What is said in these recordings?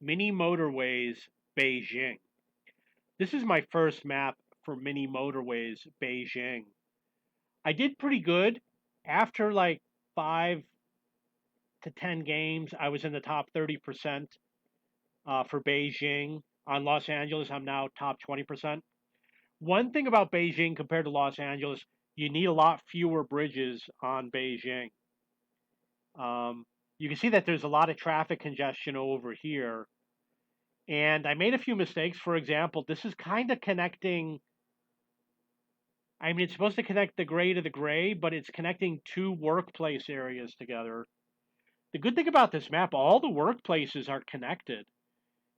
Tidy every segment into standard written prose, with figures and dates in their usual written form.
Mini Motorways, Beijing. This is my first map for Mini Motorways, Beijing. I did pretty good. After like 5 to 10 games, I was in the top 30% for Beijing. On Los Angeles, I'm now top 20%. One thing about Beijing compared to Los Angeles, you need a lot fewer bridges on Beijing. Um, you can see that there's a lot of traffic congestion over here. And I made a few mistakes. For example, this is kind of connecting. I mean, it's supposed to connect the gray to the gray, but it's connecting two workplace areas together. The good thing about this map, all the workplaces are connected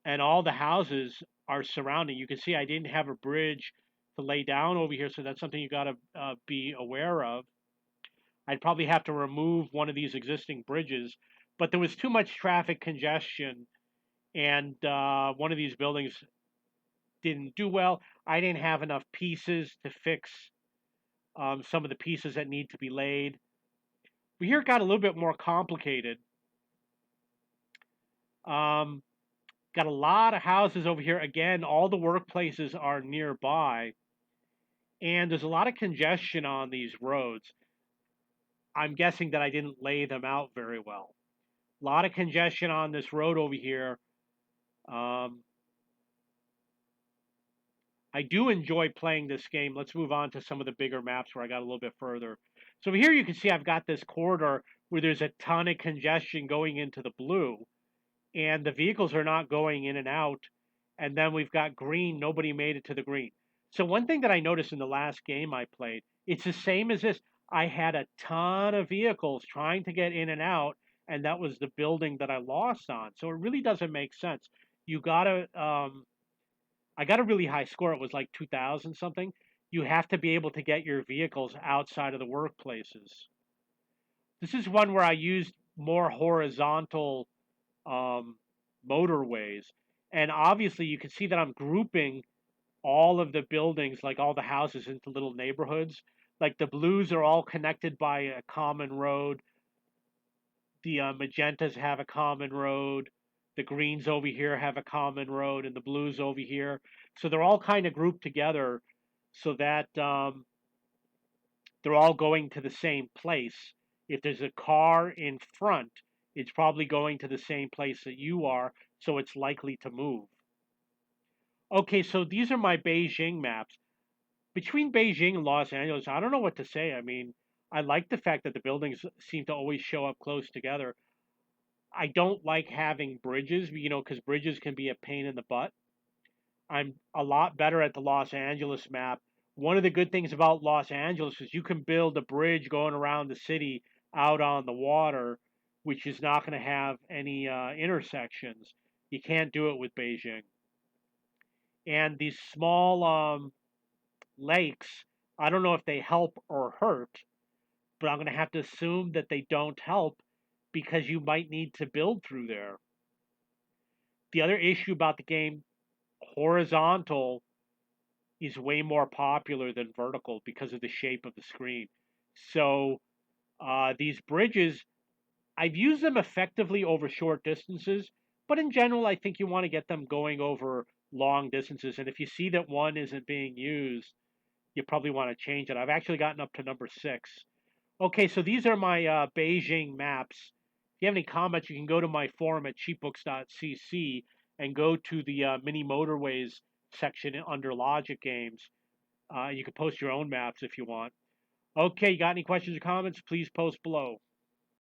and all the houses are surrounding. You can see I didn't have a bridge to lay down over here, so that's something you got to be aware of. I'd probably have to remove one of these existing bridges, but there was too much traffic congestion, and one of these buildings didn't do well. I didn't have enough pieces to fix some of the pieces that need to be laid. But here it got a little bit more complicated. Um, got a lot of houses over here. Again, all the workplaces are nearby, and there's a lot of congestion on these roads. I'm guessing that I didn't lay them out very well. A lot of congestion on this road over here. Um, I do enjoy playing this game. Let's move on to some of the bigger maps where I got a little bit further. So here you can see I've got this corridor where there's a ton of congestion going into the blue, and the vehicles are not going in and out. And then we've got green. Nobody made it to the green. So one thing that I noticed in the last game I played, it's the same as this. I had a ton of vehicles trying to get in and out, and that was the building that I lost on. So it really doesn't make sense. You gotta I got a really high score. It was like 2000 something. You have to be able to get your vehicles outside of the workplaces. This is one where I used more horizontal um, motorways. And obviously, you can see that I'm grouping all of the buildings, like all the houses, into little neighborhoods. Like the blues are all connected by a common road. The magentas have a common road. The greens over here have a common road, and the blues over here. So they're all kind of grouped together so that they're all going to the same place. If there's a car in front, it's probably going to the same place that you are, so it's likely to move. Okay, so these are my Beijing maps. Between Beijing and Los Angeles, I don't know what to say. I mean, I like the fact that the buildings seem to always show up close together. I don't like having bridges, because bridges can be a pain in the butt. I'm a lot better at the Los Angeles map. One of the good things about Los Angeles is you can build a bridge going around the city out on the water, which is not going to have any intersections. You can't do it with Beijing. And these small lakes, I don't know if they help or hurt, but I'm going to have to assume that they don't help because you might need to build through there. The other issue about the game, horizontal is way more popular than vertical because of the shape of the screen. So these bridges, I've used them effectively over short distances, but in general, I think you want to get them going over long distances. And if you see that one isn't being used, you probably want to change it. I've actually gotten up to number 6. Okay, so these are my Beijing maps. If you have any comments, you can go to my forum at cheapbooks.cc and go to the mini motorways section under logic games. You can post your own maps if you want. Okay, you got any questions or comments? Please post below.